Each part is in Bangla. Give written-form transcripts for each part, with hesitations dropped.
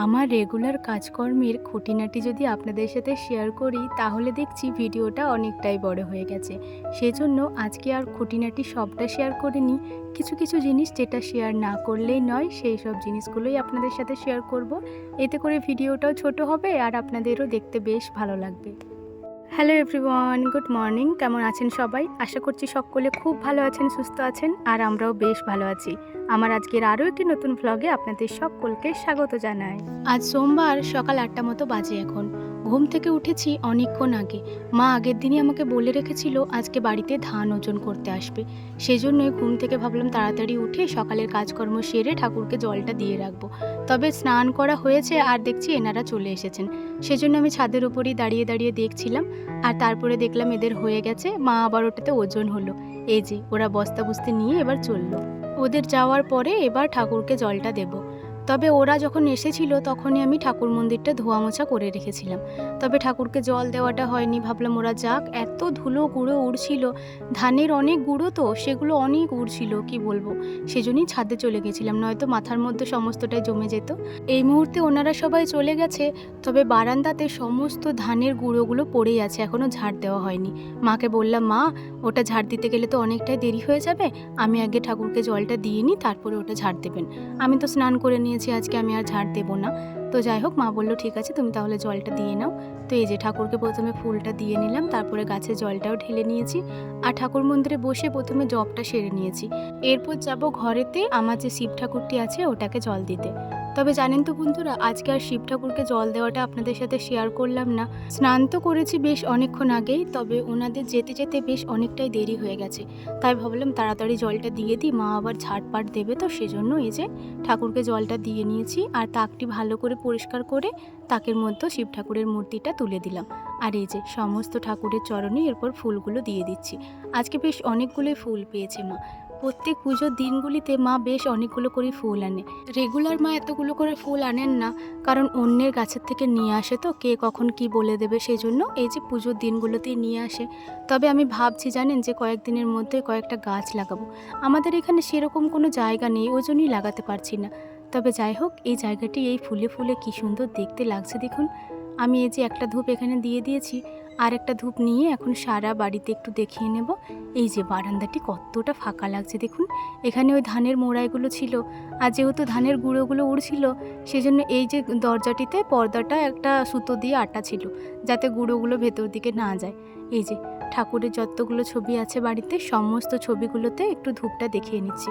আমার রেগুলার কাজকর্মের খুঁটিনাটি যদি আপনাদের সাথে শেয়ার করি তাহলে দেখছি ভিডিওটা অনেকটাই বড় হয়ে গেছে। সেজন্য আজকে আর খুঁটিনাটি সবটা শেয়ার করিনি। কিছু কিছু জিনিস যেটা শেয়ার না করলেই নয় সেই সব জিনিসগুলোই আপনাদের সাথে শেয়ার করব। এতে করে ভিডিওটাও ছোট হবে আর আপনাদেরও দেখতে বেশ ভালো লাগবে। Hello everyone, good morning. কেমন আছেন সবাই? আশা করছি সকলে খুব ভালো আছেন, সুস্থ আছেন আর আমরাও বেশ ভালো আছি। আমার আজকের আরও একটি নতুন ভ্লগে আপনাদের সকলকে স্বাগত জানাই। আজ সোমবার সকাল ৮টা মতো বাজে এখন। ঘুম থেকে উঠেছি অনেকক্ষণ আগে। মা আগের দিনই আমাকে বলে রেখেছিল আজকে বাড়িতে ধান ওজন করতে আসবে। সেজন্যই ঘুম থেকে ভাবলাম তাড়াতাড়ি উঠে সকালের কাজকর্ম সেরে ঠাকুরকে জলটা দিয়ে রাখবো। তবে স্নান করা হয়েছে আর দেখছি এনারা চলে এসেছেন। সেজন্য আমি ছাদের উপরেই দাঁড়িয়ে দাঁড়িয়ে দেখছিলাম। আর তারপরে দেখলাম এদের হয়ে গেছে, মা আবার ওটাতে ওজন হলো। এই যে ওরা বস্তা বুস্তি নিয়ে এবার চললো। ওদের যাওয়ার পরে এবার ঠাকুরকে জলটা দেব। তবে ওরা যখন এসেছিল তখনই আমি ঠাকুর মন্দিরটা ধোয়া মোছা করে রেখেছিলাম। তবে ঠাকুরকে জল দেওয়াটা হয়নি, ভাবলাম ওরা যাক। এত ধুলো গুঁড়ো উড়ছিল, ধানের অনেক গুঁড়ো তো সেগুলো অনেক উড়ছিল, কি বলবো। সেজন্যই ছাদে চলে গেছিলাম, নয়তো মাথার মধ্যে সমস্তটাই জমে যেত। এই মুহূর্তে ওনারা সবাই চলে গেছে, তবে বারান্দাতে সমস্ত ধানের গুঁড়োগুলো পড়েই আছে, এখনও ঝাড় দেওয়া হয়নি। মাকে বললাম, মা ওটা ঝাড় দিতে গেলে তো অনেকটাই দেরি হয়ে যাবে, আমি আগে ঠাকুরকে জলটা দিয়ে নিই, তারপরে ওটা ঝাড় দেবেন। আমি তো স্নান করে নিয়েছি, আজকে আমি আর ঝাড় দেবো না। তো যাই হোক, মা বললো ঠিক আছে তুমি তাহলে জলটা দিয়ে নাও। তো এই যে ঠাকুরকে প্রথমে ফুলটা দিয়ে নিলাম, তারপরে গাছে জলটাও ঢেলে নিয়েছি আর ঠাকুর মন্দিরে বসে প্রথমে জপটা সেরে নিয়েছি। এরপর যাব ঘরেতে আমার যে শিব ঠাকুরটি আছে ওটাকে জল দিতে। তবে জানেন তো বন্ধুরা, আজকে আর শিব ঠাকুরকে জল দেওয়াটা আপনাদের সাথে শেয়ার করলাম না। স্নান তো করেছি বেশ অনেকক্ষণ আগেই, তবে ওনাদের যেতে যেতে বেশ অনেকটাই দেরি হয়ে গেছে। তাই ভাবলাম তাড়াতাড়ি জলটা দিয়ে দিই, মা আবার ঝাড়পাট দেবে, তো সেজন্য এই যে ঠাকুরকে জলটা দিয়ে নিয়েছি আর তাকটি ভালো করে পরিষ্কার করে তাকের মধ্যে শিব ঠাকুরের মূর্তিটা তুলে দিলাম। আর এই যে সমস্ত ঠাকুরের চরণে এরপর ফুলগুলো দিয়ে দিচ্ছি। আজকে বেশ অনেকগুলোই ফুল পেয়েছে মা। প্রত্যেক পুজোর দিনগুলিতে মা বেশ অনেকগুলো করে ফুল আনে। রেগুলার মা এতগুলো করে ফুল আনেন না, কারণ অন্যের গাছের থেকে নিয়ে আসে, তো কে কখন কি বলে দেবে সেই জন্য এই যে পুজোর দিনগুলোতেই নিয়ে আসে। তবে আমি ভাবছি জানেন যে কয়েকদিনের মধ্যে কয়েকটা গাছ লাগাবো। আমাদের এখানে সেরকম কোনো জায়গা নেই, ওই জন্যই লাগাতে পারছি না। তবে যাই হোক, এই জায়গাটি এই ফুলে ফুলে কি সুন্দর দেখতে লাগছে দেখুন। আমি এই যে একটা ধূপ এখানে দিয়ে দিয়েছি, আর একটা ধূপ নিয়ে এখন সারা বাড়িতে একটু দেখিয়ে নেব। এই যে বারান্দাটি কতটা ফাঁকা লাগছে দেখুন। এখানে ওই ধানের মোড়াইগুলো ছিল, আর যেহেতু ধানের গুঁড়োগুলো উড়ছিল সেজন্য এই যে দরজাটিতে পর্দাটা একটা সুতো দিয়ে আটা ছিল, যাতে গুঁড়োগুলো ভেতর দিকে না যায়। এই যে ঠাকুরের যতগুলো ছবি আছে বাড়িতে সমস্ত ছবিগুলোতে একটু ধূপটা দেখিয়ে নিচ্ছি।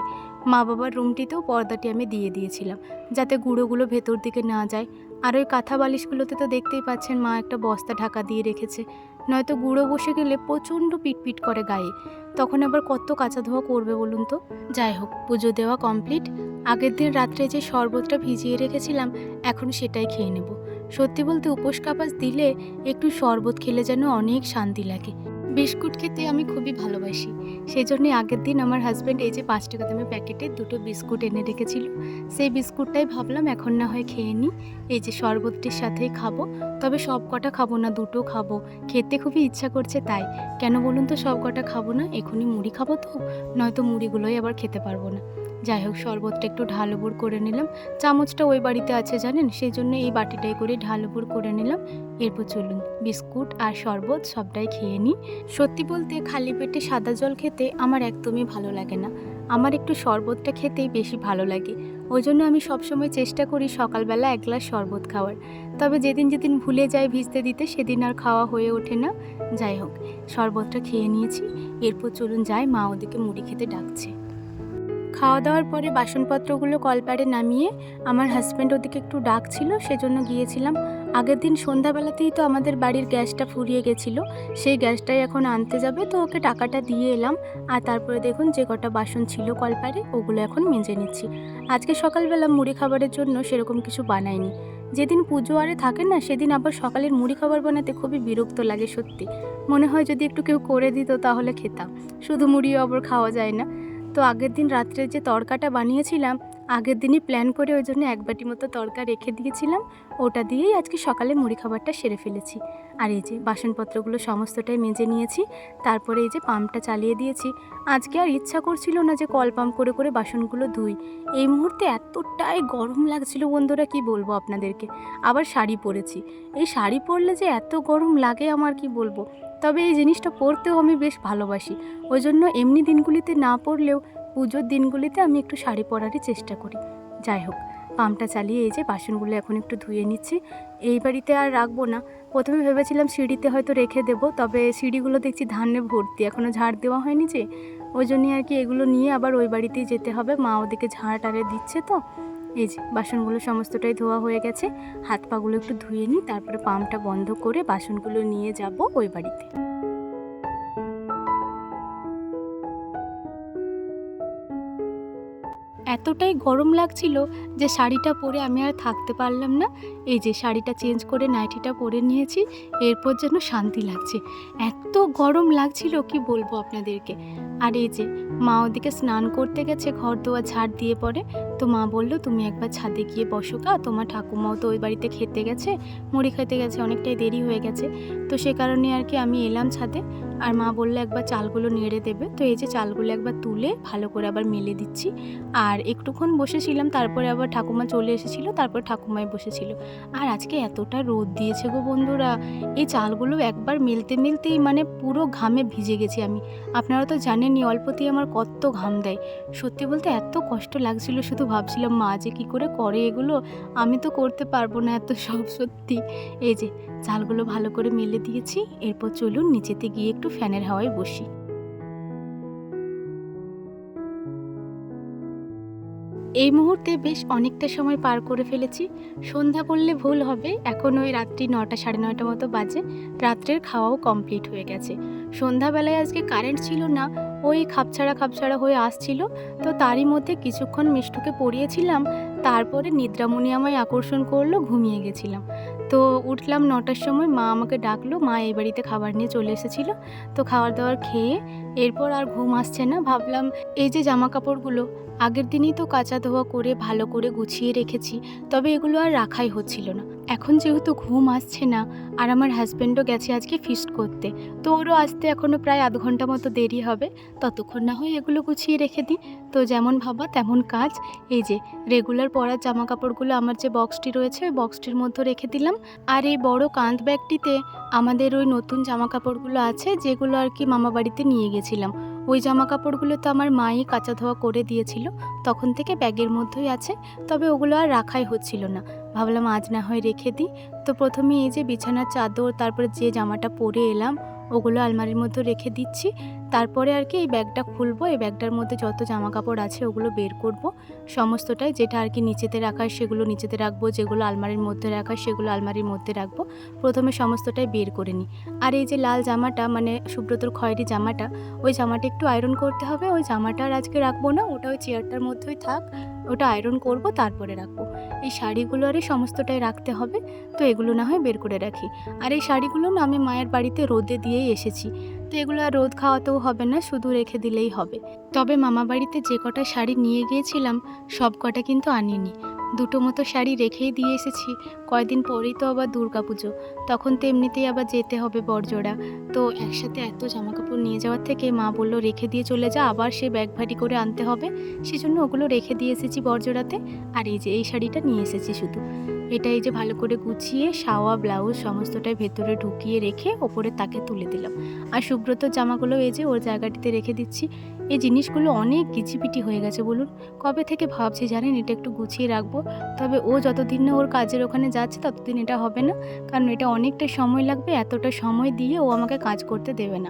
মা বাবার রুমটিতেও পর্দাটি আমি দিয়ে দিয়েছিলাম, যাতে গুঁড়োগুলো ভেতর দিকে না যায়। আর ওই কাঁথা বালিশগুলোতে তো দেখতেই পাচ্ছেন মা একটা বস্তা ঢাকা দিয়ে রেখেছে, নয়তো গুঁড়ো বসে গেলে প্রচণ্ড পিটপিট করে গায়ে, তখন আবার কত কাঁচা ধোয়া করবে বলুন তো। যাই হোক, পুজো দেওয়া কমপ্লিট। আগের দিন রাত্রে যে শরবতটা ভিজিয়ে রেখেছিলাম এখন সেটাই খেয়ে নেব। সত্যি বলতে উপোস কাপাস দিলে একটু শরবত খেলে যেন অনেক শান্তি লাগে। বিস্কুট খেতে আমি খুবই ভালোবাসি, সেই জন্যই আগের দিন আমার হাজব্যান্ড এই যে 5 টাকা দামের প্যাকেটে 2টো বিস্কুট এনে রেখেছিল। সেই বিস্কুটটাই ভাবলাম এখন না হয় খেয়ে নিই, এই যে শরবতটির সাথেই খাবো। তবে সব কটা খাবো না, 2টো খাবো। খেতে খুবই ইচ্ছা করছে তাই। কেন বলুন তো সব কটা খাবো না, এখনই মুড়ি খাবো তো, নয়তো মুড়িগুলোই আবার খেতে পারবো না। যাই হোক, শরবতটা একটু ঢালুবুর করে নিলাম। চামচটা ওই বাড়িতে আছে জানেন, সেই জন্য এই বাটিটাই করে ঢালুবুর করে নিলাম। এরপর চলুন বিস্কুট আর শরবত সবটাই খেয়ে নিই। সত্যি বলতে খালি পেটে সাদা জল খেতে আমার একদমই ভালো লাগে না, আমার একটু শরবতটা খেতেই বেশি ভালো লাগে। ওই জন্য আমি সবসময় চেষ্টা করি সকালবেলা 1 গ্লাস শরবত খাওয়ার। তবে যেদিন যেদিন ভুলে যাই ভিজতে দিতে সেদিন আর খাওয়া হয়ে ওঠে না। যাই হোক, শরবতটা খেয়ে নিয়েছি। এরপর চলুন যাই, মা ওদিকে মুড়ি খেতে ডাকছে। খাওয়া দাওয়ার পরে বাসনপত্রগুলো কলপাড়ে নামিয়ে আমার হাজব্যান্ড ওদিকে একটু ডাকছিল, সেজন্য গিয়েছিলাম। আগের দিন সন্ধ্যাবেলাতেই তো আমাদের বাড়ির গ্যাসটা ফুরিয়ে গেছিলো, সেই গ্যাসটাই এখন আনতে যাবে, তো ওকে টাকাটা দিয়ে এলাম। আর তারপরে দেখুন যে কটা বাসন ছিল কলপাড়ে ওগুলো এখন মেজে নিচ্ছি। আজকে সকালবেলা মুড়ি খাবারের জন্য সেরকম কিছু বানাইনি। যেদিন পুজো আরে থাকে না সেদিন আবার সকালের মুড়ি খাবার বানাতে খুবই বিরক্ত লাগে সত্যি। মনে হয় যদি একটু কেউ করে দিত তাহলে খেতাম, শুধু মুড়িও আবার খাওয়া যায় না। তো আগের দিন রাত্রে যে তড়কাটা বানিয়েছিলাম আগের দিনই প্ল্যান করে ওই জন্য এক বাটি মতো তড়কা রেখে দিয়েছিলাম, ওটা দিয়েই আজকে সকালে মুড়ি খাবারটা সেরে ফেলেছি। আর এই যে বাসনপত্রগুলো সমস্তটাই মেজে নিয়েছি, তারপরে এই যে পাম্পটা চালিয়ে দিয়েছি। আজকে আর ইচ্ছা করছিল না যে কল পাম্প করে করে বাসনগুলো ধুই। এই মুহূর্তে এতটাই গরম লাগছিল বন্ধুরা, কি বলবো আপনাদেরকে। আবার শাড়ি পরেছি, এই শাড়ি পরলে যে এত গরম লাগে আমার কি বলবো। তবে এই জিনিসটা পরতেও আমি বেশ ভালোবাসি, ওই জন্য এমনি দিনগুলিতে না পরলেও পুজোর দিনগুলিতে আমি একটু শাড়ি পরারই চেষ্টা করি। যাই হোক, পাম্পটা চালিয়ে এই যে বাসনগুলো এখন একটু ধুয়ে নিচ্ছি। এই বাড়িতে আর রাখবো না, প্রথমে ভেবেছিলাম সিঁড়িতে হয়তো রেখে দেবো, তবে সিঁড়িগুলো দেখছি ধানে ভর্তি, এখনও ঝাড় দেওয়া হয়নি যে, ওই জন্যই আর কি এগুলো নিয়ে আবার ওই বাড়িতেই যেতে হবে। মা ওদিকে ঝাড় টাড়ে দিচ্ছে। তো এই যে বাসনগুলো সমস্তটাই ধোয়া হয়ে গেছে, হাত পাগুলো একটু ধুয়ে নিই, তারপরে পাম্পটা বন্ধ করে বাসনগুলো নিয়ে যাব ওই বাড়িতে। এতটাই গরম লাগছিল যে শাড়িটা পরে আমি আর থাকতে পারলাম না। এই যে শাড়িটা চেঞ্জ করে নাইটিটা পরে নিয়েছি, এরপর যেন শান্তি লাগছে। এত গরম লাগছিল কি বলবো আপনাদেরকে। আর এই যে মা ওদিকে স্নান করতে গেছে, ঘর দোয়া ঝাড় দিয়ে পরে। তো মা বলল তুমি একবার ছাদে গিয়ে বসো গা, তোমার ঠাকুমাও তো ওই বাড়িতে খেতে গেছে, মুড়ি খেতে গেছে, অনেকটাই দেরি হয়ে গেছে। তো সে কারণে আর কি আমি এলাম ছাদে। আর মা বললো একবার চালগুলো নেড়ে দেবে। তো এই যে চালগুলো একবার তুলে ভালো করে আবার মেলে দিচ্ছি। আর একটুক্ষণ বসেছিলাম, তারপরে আবার ঠাকুমা চলে এসেছিলো, তারপর ঠাকুমাই বসেছিল। আর আজকে এতটা রোদ দিয়েছে গো বন্ধুরা, এই চালগুলো একবার মেলতে মেলতেই মানে পুরো ঘামে ভিজে গেছি আমি। আপনারা তো জানেনই অল্পতেই আমার কত ঘাম দেয়। সত্যি বলতে এত কষ্ট লাগছিল, শুধু ভাবছিলাম মা যে কী করে এগুলো, আমি তো করতে পারবো না এত সব, সত্যি। এই যে চালগুলো ভালো করে মেলে দিয়েছি, এরপর চলুন নিচেতে গিয়ে একটু ফ্যানের হাওয়ায় বসি। এই মুহূর্তে বেশ অনেকটা সময় পার করে ফেলেছি। সন্ধ্যা বললে ভুল হবে, এখন ওই রাত্রি 9টা সাড়ে 9টা মতো বাজে। রাত্রের খাওয়াও কমপ্লিট হয়ে গেছে। সন্ধ্যাবেলায় আজকে কারেন্ট ছিল না, ওই খাপছাড়া হয়ে আসছিল। তো তারই মধ্যে কিছুক্ষণ মিষ্টুকে পড়িয়েছিলাম, তারপরে নিদ্রামণি আমায় আকর্ষণ করলো, ঘুমিয়ে গেছিলাম। তো উঠলাম 9টার সময়, মা আমাকে ডাকলো, মা এই বাড়িতে খাবার নিয়ে চলে এসেছিলো। তো খাবার দাবার খেয়ে এরপর আর ঘুম আসছে না, ভাবলাম এই যে জামা কাপড়গুলো আগের দিনই তো কাচা ধোয়া করে ভালো করে গুছিয়ে রেখেছি, তবে এগুলো আর রাখাই হচ্ছিল না। এখন যেহেতু ঘুম আসছে না, আর আমার হাজব্যান্ডও গেছে আজকে ফিস্ট করতে, তো ওরও আসতে এখনও প্রায় আধ ঘন্টা মতো দেরি হবে, ততক্ষণ না হয় এগুলো গুছিয়ে রেখে দিই। তো যেমন ভাবা তেমন কাজ। এই যে রেগুলার পরার জামা কাপড়গুলো আমার যে বক্সটি রয়েছে ওই বক্সটির মধ্যে রেখে দিলাম। আর এই বড় কাঁধ ব্যাগটিতে আমাদের ওই নতুন জামা কাপড়গুলো আছে, যেগুলো আর কি মামা বাড়িতে নিয়ে গেছিলাম। ওই জামা কাপড়গুলো তো আমার মাই কাচা ধোয়া করে দিয়েছিল, তখন থেকে ব্যাগের মধ্যেই আছে, তবে ওগুলো আর রাখাই হচ্ছিল না। ভাবলাম আজ না হয় রেখে দিই। তো প্রথমে এই যে বিছানার চাদর, তারপরে যে জামাটা পরে এলাম ওগুলো আলমারির মধ্যে রেখে দিচ্ছি। তারপরে আর কি এই ব্যাগটা খুলবো, এই ব্যাগটার মধ্যে যত জামা কাপড় আছে ওগুলো বের করব সমস্তটাই। যেটা আর কি নিচেতে রাখার সেগুলো নিচেতে রাখবো, যেগুলো আলমারির মধ্যে রাখার সেগুলো আলমারির মধ্যে রাখবো। প্রথমে সমস্তটাই বের করে নিই। আর এই যে লাল জামাটা, মানে সুব্রতর খয়েরি জামাটা, ওই জামাটা একটু আয়রন করতে হবে। ওই জামাটা আর আজকে রাখবো না, ওটা ওই চেয়ারটার মধ্যেই থাক, ওটা আয়রন করব তারপরে রাখবো। এই শাড়িগুলো আরে সমস্তটাই রাখতে হবে, তো এগুলো না হয় বের করে রাখি। আর এই শাড়িগুলো না আমি মায়ের বাড়িতে রোদে দিয়েই এসেছি, তো এগুলো আর রোদ খাওয়াতেও হবে না, শুধু রেখে দিলেই হবে। তবে মামা বাড়িতে যে কটা শাড়ি নিয়ে গিয়েছিলাম সব কটা কিন্তু আনিনি, দুটো মতো শাড়ি রেখেই দিয়ে এসেছি। কয়দিন পরেই তো আবার দুর্গাপুজো, তখন তো এমনিতেই আবার যেতে হবে বড়জোড়া। তো একসাথে এত জামাকাপড় নিয়ে যাওয়ার থেকে মা বললো রেখে দিয়ে চলে যা, আবার সে ব্যাগ ভারী করে আনতে হবে, সেজন্য ওগুলো রেখে দিয়ে এসেছি বড়জোড়াতে। আর এই যে এই শাড়িটা নিয়ে এসেছি শুধু, এটা এই যে ভালো করে গুছিয়ে শাওয়া ব্লাউজ সমস্তটাই ভেতরে ঢুকিয়ে রেখে ওপরে তাকে তুলে দিলাম। আর সুব্রতর জামাগুলো এই যে ওর জায়গাটিতে রেখে দিচ্ছি। এই জিনিসগুলো অনেক গিচিপিটি হয়ে গেছে বলুন, কবে থেকে ভাবছি জানেন এটা একটু গুছিয়ে রাখবো, তবে ও যতদিন না ওর কাজের ওখানে যাচ্ছে ততদিন এটা হবে না, কারণ এটা অনেকটা সময় লাগবে, এতটা সময় দিয়ে ও আমাকে কাজ করতে দেবে না।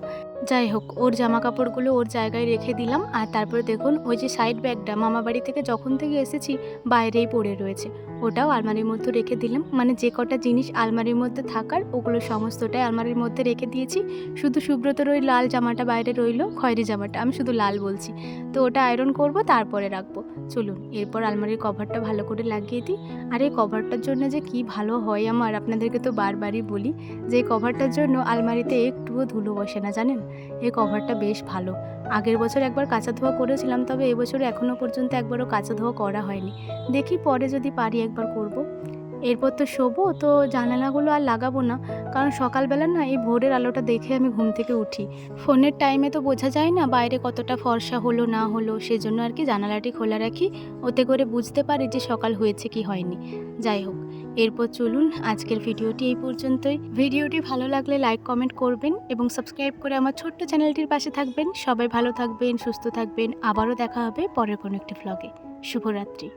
যাই হোক, ওর জামা কাপড়গুলো ওর জায়গায় রেখে দিলাম। আর তারপরে দেখুন ওই যে সাইড ব্যাগটা মামা বাড়ি থেকে যখন থেকে এসেছি বাইরেই পড়ে রয়েছে, ওটাও আলমারির মধ্যে রেখে দিলাম। মানে যে কটা জিনিস আলমারির মধ্যে থাকার ওগুলো সমস্তটাই আলমারির মধ্যে রেখে দিয়েছি। শুধু সুব্রতর ওই লাল জামাটা বাইরে রইলো, খয়েরি জামাটা, আমি শুধু লাল বলছি। তো ওটা আয়রন করব, তারপরে রাখবো। চলুন এরপর আলমারির কভারটা ভালো করে লাগিয়ে দিই। আর এই কভারটার জন্য যে কি ভালো হয় আমার, আপনাদেরকে তো বারবারই বলি যে এই কভারটার জন্য আলমারিতে একটুও ধুলো বসে না, জানেন। এই কভারটা বেশ ভালো। আগের বছর একবার কাচা ধোয়া করেছিলাম, তবে এবছর এখনও পর্যন্ত একবারও কাচা ধোয়া করা হয়নি। দেখি পরে যদি পারি একবার করব। এরপর তো শোবো, তো জানালাগুলো আর লাগাবো না, কারণ সকালবেলা না এই ভোরের আলোটা দেখে আমি ঘুম থেকে উঠি। ফোনের টাইমে তো বোঝা যায় না বাইরে কতটা ফর্সা হলো না হলো, সেজন্য আর কি জানালাটি খোলা রাখি, ওতে করে বুঝতে পারি যে সকাল হয়েছে কি হয়নি। যাই হোক, এরপর চলুন আজকের ভিডিওটি এই পর্যন্তই। ভিডিওটি ভালো লাগলে লাইক কমেন্ট করবেন এবং সাবস্ক্রাইব করে আমার ছোট্ট চ্যানেলটির পাশে থাকবেন। সবাই ভালো থাকবেন, সুস্থ থাকবেন। আবারও দেখা হবে পরের কোনো একটি ভ্লগে। শুভরাত্রি।